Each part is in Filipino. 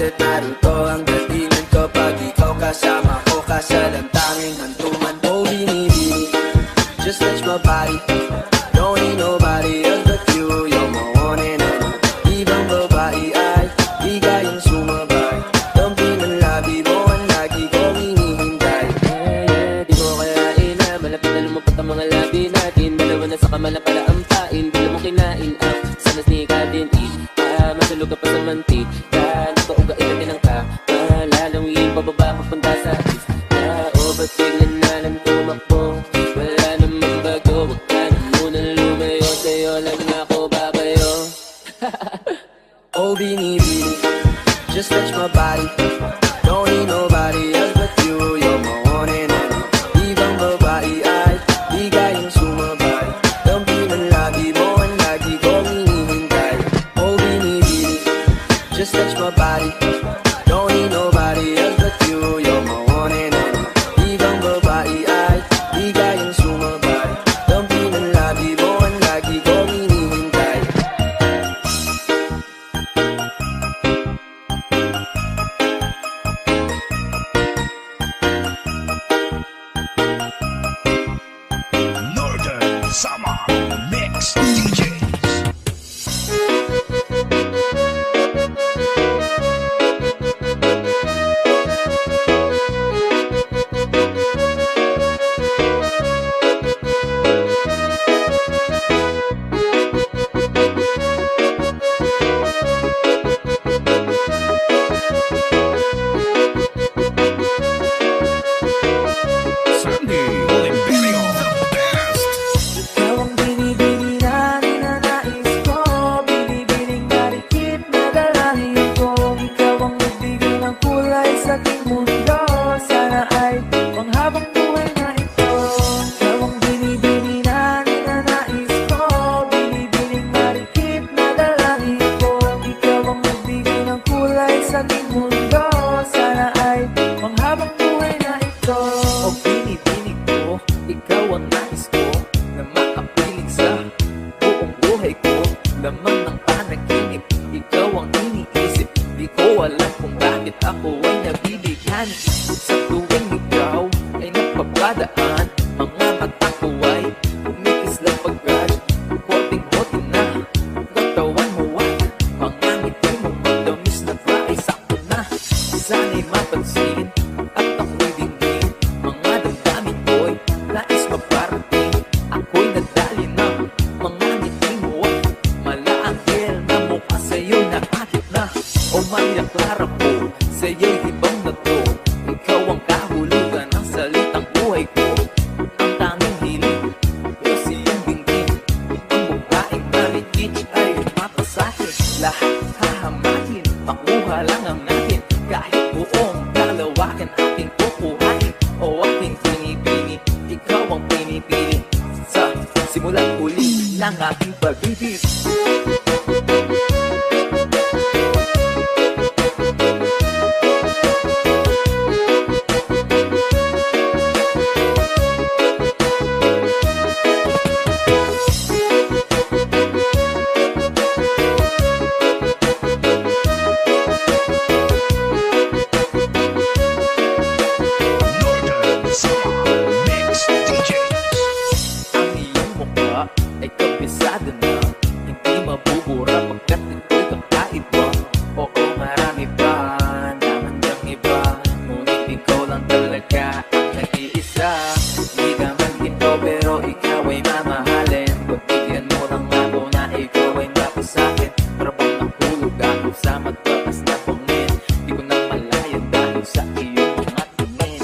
Balikat naruto ang datingan ko pag ikaw kasama ko, kasalantangin hantungan. Oh, binibini, just touch my body. Don't need nobody else but you. You're my one and only. Ibang babae ay di kayang sumabay. Dampi ng labi mo ang lagi kong hinihintay. Di mo kayain na malapit na lumapot ang mga labi natin. Dalawa na sa kamala pala ang pain. Di mo kinain ang sanas ni Kadin. Masulog ka pa sa mantika. Napauga ilagin ang kalalawin. Pababa papunta sa isla. O ba't biglan na lang tumakbo? Wala namang bago. Wag ka na munang lumayo. Sa'yo lang ako babayo. Oh, binibini, just touch my body. Don't need nobody else but you. You're my one and only. Ibang babae ay di kayang sumabay. Dampi ng labi mo ang lagi kong hinihintay. Oh, binibini, just touch my body. Don't need nobody else but you. You're my one and only. Ibang babae ay di kayang sumabay. Dampi ng labi mo ang lagi kong hinihintay. Northern Summer Mix DJs. Sandy Oliverio, the best. Ikaw ang binibini na ninanais ko, binibining marikit na dalahin ko. Ikaw ang nagbigay ng kulay sa aking mundo, sana ay panghabang buhay na ito. Ikaw ang binibini na ninanais ko, binibining marikit na dalahin ko. Ikaw ang nagbigay ng kulay sa aking mundo, sana ay panghabang buhay na ito. O binibining ko, ikaw ang nais ko, na makapiling sa buong buhay ko. Laman ng panaginip, ikaw ang iniisip. Di ko alam kung bakit ako ay nabibigyan. Sa tuwing ikaw ay napapadaan, mga mata ko ay kumikislang pagkat konting-konti na katawan mo ay mga ngiti mo madamis na fry. Sakto na, sana'y mapansin at ako'y dingin. Mga damdamin ko'y nais maparating. Ako'y nadali ng mga ngiti mo at malaanghel na mukha sa'yo'y nakakit na. O Maria Clara ko, sa'yo'y hibang na to. Ikaw ang kahulugan ng salitang buhay ko. Ang tanging hiling, kasi yung binggin. Ang babaeng maligid ay mapasahin. Lahat hahamakin, makuha lang ang natin. Kahit buong kalawakan ating kukuhain. O aking pinipili, ikaw ang pinipili. Sa simulang uli ng aking pag-ibig. Northern Summer Mix DJs. Ang iyong mukha ay kabisado na, hindi mabubura pagkat ito'y kakaiba. Oo, marami pa naman diyang iba, ngunit ikaw lang talaga ang nag-iisa. Di ka man ginto pero ikaw ay mamahalin. Pagbigyan mo lang ako na ikaw ay napasakin. Para bang nahulog ako sa mataas na bangin. Di ko na malaya dahil sa iyong mga tingin.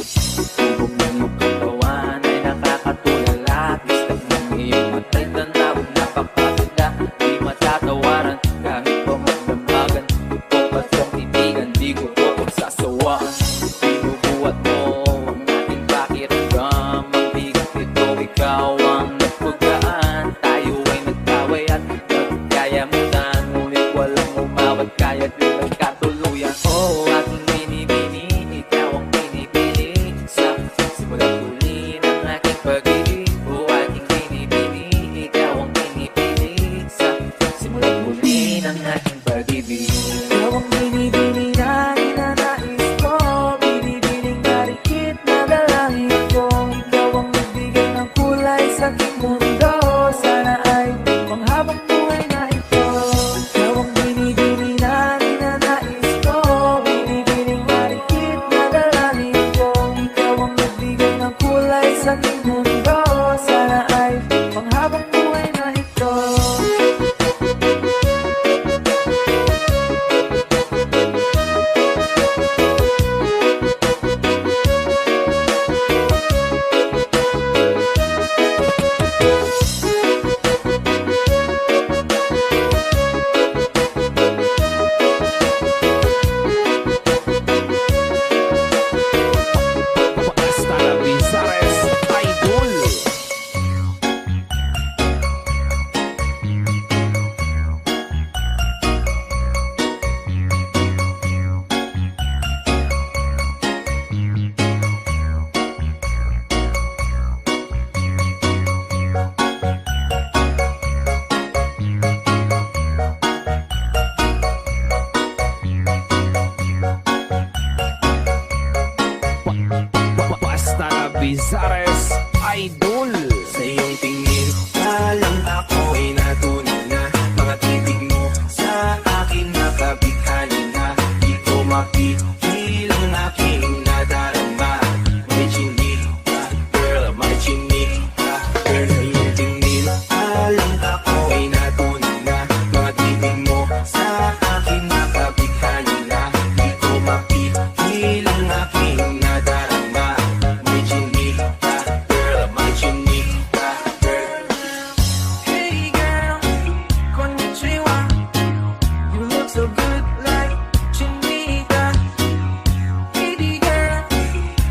Tubog ng iyong katawan ay nakakatulala. Bistak ng iyong matay tanaw, napakaganda. Di matatawaran kahit pa magdamagan. Ito ba't yung titigan, di ko to pagsasawaan. Binubuhat mo ang ating pakiramdam. Ang bigat ito, ikaw ang nagpagaan. Tayo ay nagkaway at nagkayamutan. Ngunit walang umawat, kaya't din nagkatuluyan. Oh, aking binibini, ikaw ang pinipili. Sa simulang huli ng aking pag-ibig. Oh, aking binibini, ikaw ang pinipili. Sa simulang huli ng aking pag-ibig. Ikaw ang binibini na mapipil ang aking nadarama. May chinik ka, girl, may chinik ka, girl, sa iyong tingin. Alam ako ay natunan na, mga titig mo sa akin nakabighani na. Di ko mapipil ang aking nadarama. May chinik ka, girl, may chinik ka, girl. Hey girl, konnichiwa. You look so good like Chinita. Baby girl,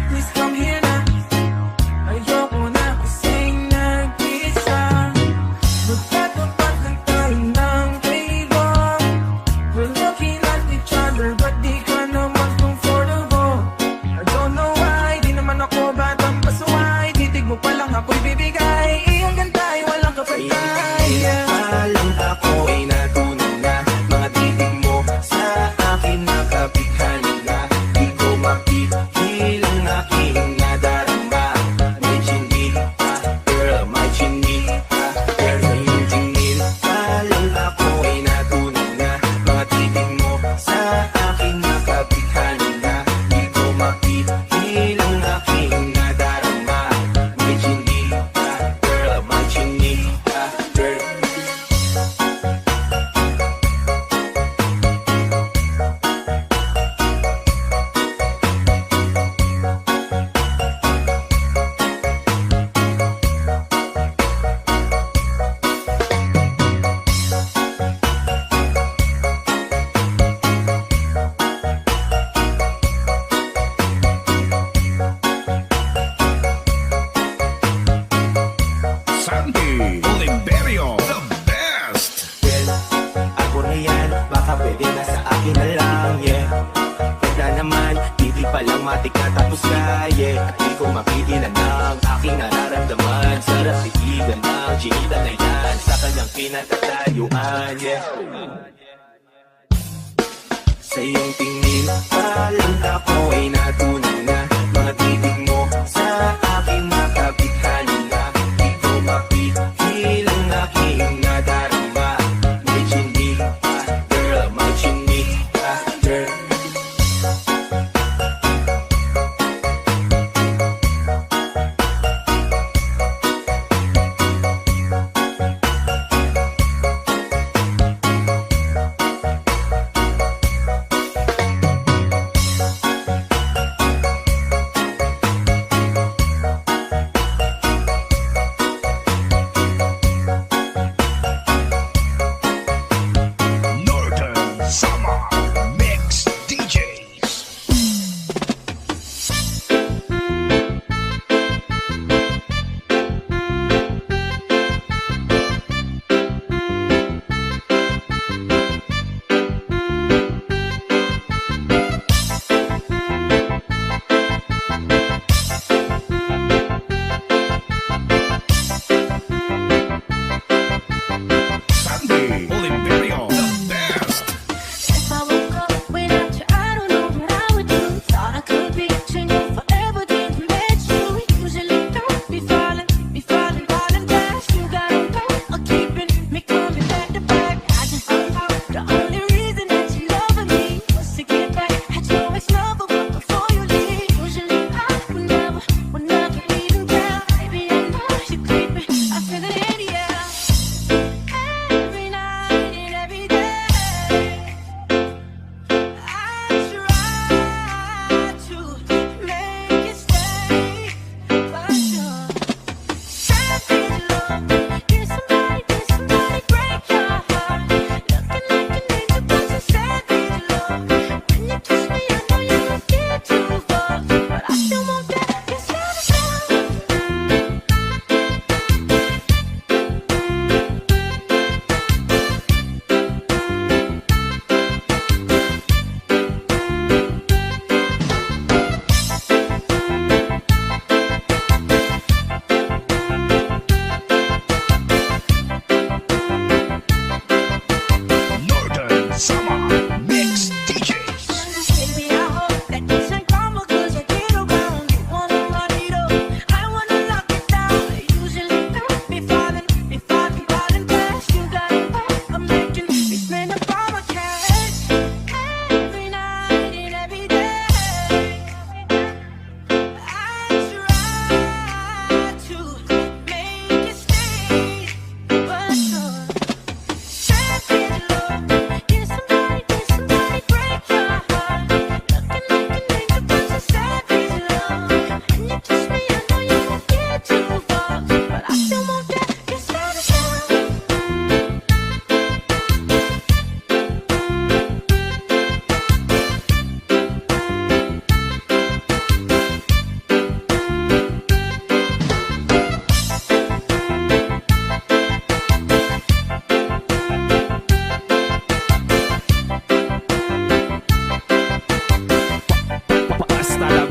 please come here na. Ayoko na kasing nag-isa. Magkatapat lang tayo ng table. We're looking at each other, but di ka naman comfortable. I don't know why, di naman ako batang pasuway. Titig mo pa lang ako'y bibigay. Iyong ganda ay walang kapatay. Yeah. Alam ako ay natunan na, mga titig mo sa akin nakabighani na. Di ko mapipil ang aking nadarama. May chinik ka, girl, may chinik ka, girl, sa iyong tingin. Alam ako ay natunan na, mga titig mo sa akin nakabighani na. Di ko mapipil ang aking nadarama. May chinik ka, girl, may chinik ka, girl. Sandy Oliverio, the best. Well, ako na yan, baka pwede na sa akin na lang, yeah. Ganda naman, titig pa lang matik na tapos ka, yeah. At di ko mapigilan ng aking nararamdaman. Sarap titigan ng chinita na yan sa kanyang pinagtatayuan, yeah. Sa iyong tingin, alam ako ay natunan na, mga titig mo sa aking makabighani na. Di ko mapipil ang aking nadarama. May chinik ka, girl, may chinik ka, girl.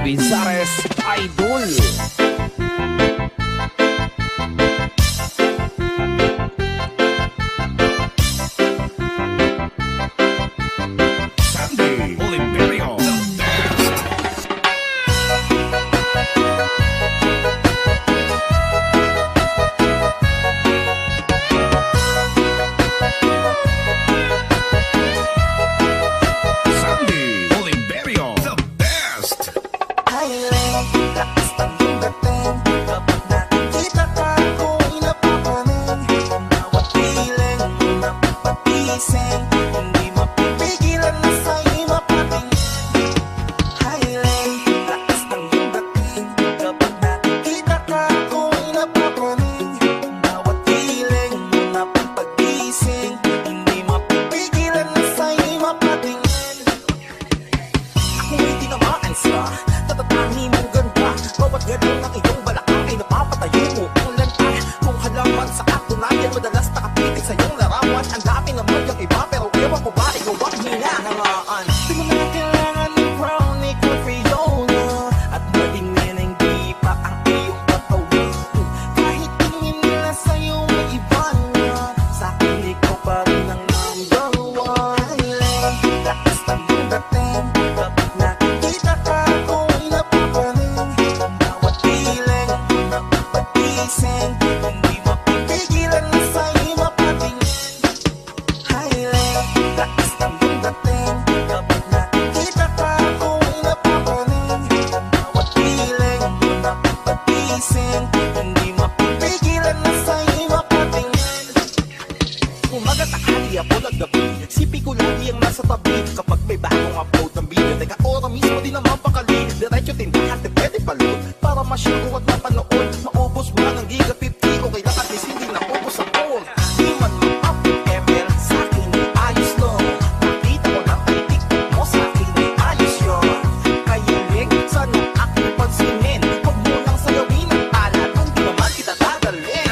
Lavizares Idol. Sandy Oliverio, the best. Sandy Oliverio, the best. Highland, lakas ng iyong dating. Kapag nakikita ka, ako'y napapanig. Bawat piling mo napapagising, hindi mapipigilan na sa'yo'y mapatingin. Highland, lakas ng iyong dating. Kapag nakikita ka, ako'y napapanig. Bawat piling mo napapagising, hindi mapipigilan na sa'yo'y mapatingin. Ako'y tinamaan sa tatatangi mong ganda. Bawat gano'n ng iyong balakang ay napapatayo mo ang lanta. Kung halaman sa katunayan, madalas nakapitig sa iyong larawan. Ang dami naman yung iba, pero ewan ko ba ikaw ang hinahangaan. Di mo na kailangan ng chronic or Fiona, at madingin ang di pa ang iyong katawan. Kahit tingin nila sa'yo may iba na, sa'kin ikaw pa rin ang number one. Lakas ng iyong dating. Kapag nakikita ka, ako'y napapanig. Bawat piling mo napapagising, hindi mapipigilan na sa'yo'y mapatingin. Highland, lakas ng iyong dating. Kapag nakikita ka, ako'y napapanig. Bawat piling mo napapagising, hindi mapipigilan na sa'yo'y mapatingin. Umaga tanghali ako naggabi, sipi ko lagi ang nasa tabi. Kapag may bagong upload ng video, teka ora mismo di naman pakali. Diretso tindahan, di pwede palud, para ma-share ko at mapanood. Maubos mo na ng giga 50, okay lang at least hindi na ubos ang phone. Di man mag-up ML, sa'kin ay ayos lang. Nakita ko na kay TikTok mo, sa'kin ay ayos yun. Kaya lig, sana aking pansinin. Huwag mo nang sayawin ang alat, kung di naman kita dadalhin.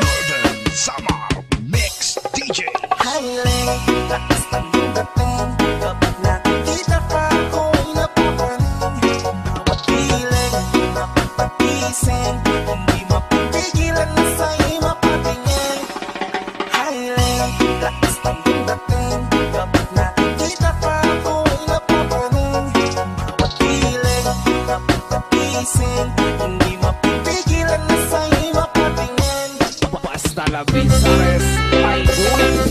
Northern Samar Mix DJ. Highland, lakas ng iyong dating. Kapag nakikita ka, ako'y napapanig. Bawat piling mo napapagising, hindi mapipigilan na sa'yo'y mapatingin. Highland, lakas ng iyong dating. Kapag nakikita ka, ako'y napapanig. Bawat piling mo napapagising, hindi mapipigilan na sa'yo'y mapatingin. Basta Lavizares Idol.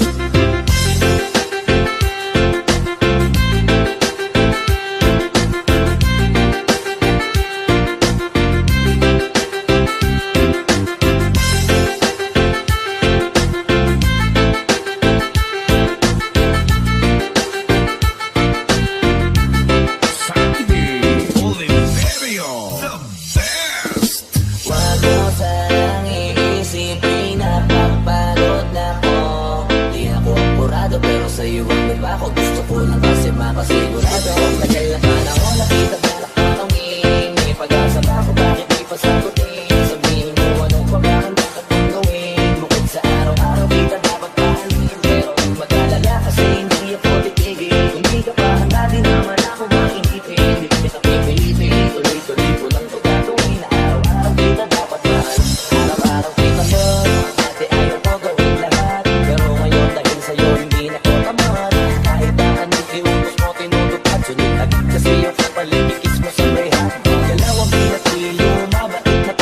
Sandy Oliverio, the best. Wag mo sanang iisipin na papagod na ko. Di ako apurado pero sa'yo ang iba ko. Gusto ko lang kasi makasigurado. Tagal na panahon nakita balak panawin. May pag-asa ba ako bakit di pa sagutin? Sabihin mo anong pagkakan dapat kong gawin. Bukod sa araw-araw kita dapat pahalin. Pero huwag mag-alala kasi hindi ako titigil. Kung di ka pa handa di naman ako mainitin. Di kita pipilitin, tuloy-tuloy ko lang ito gagawin. Araw-araw kita dapat mahal. Araw-araw kita son. Dati ayaw ko gawin lahat. Pero ngayon dahil sa'yo hindi na ko tamad. Kahit na anong iubos mo tinutupad. Sunod agad kasi yung kapalimikis mo sa rehat. Galawang pinatilo, mabait na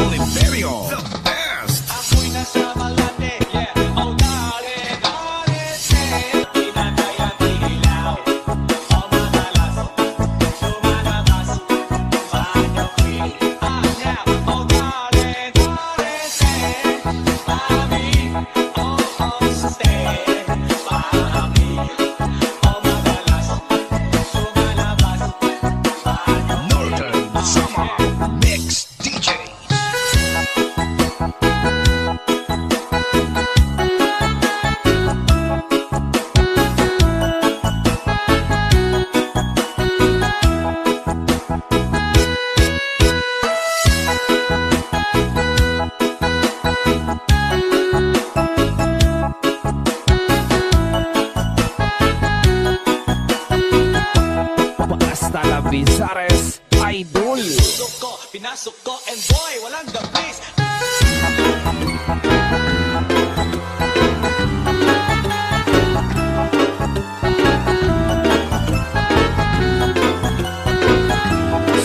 Oliverio, the best. Ako'y nasa Malate, yeah. Oh, dale, dale, say. Pinatay ang ilaw. O madalas, lumalabas. Paano now? Oh, dale, dale, say. Mami, oh, stay. Mami, oh, madalas, lumalabas. Northern Summer Mix DJ. Hasta la Bizares Idol. Pinasok ko, pinasok ko, and boy, walang the place.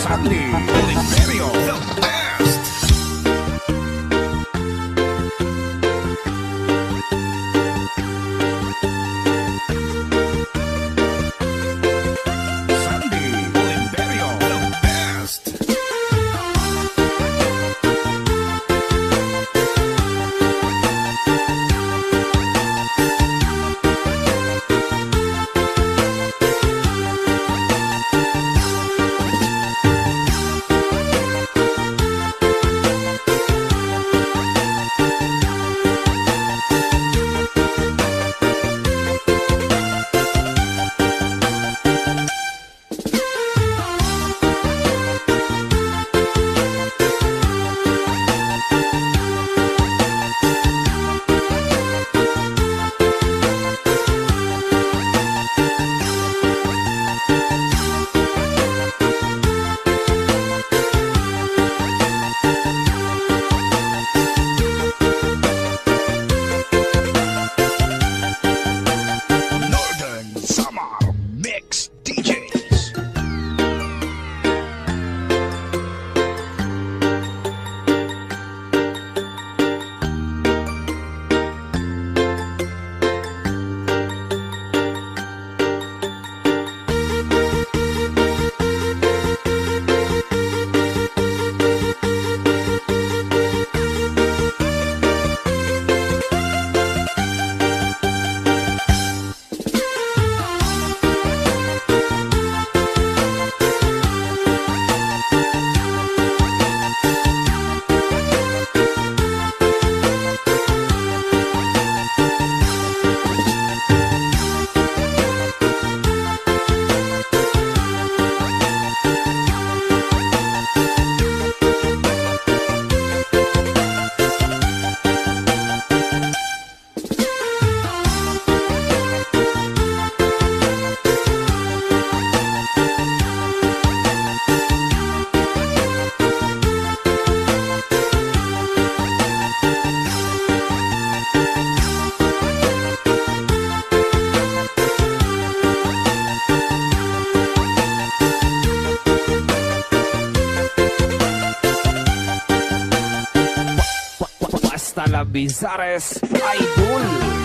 Sandy Oliverio, the best. Sandy Oliverio, the best. Northern Summer Mix DJs. Hasta la Bizares Idol.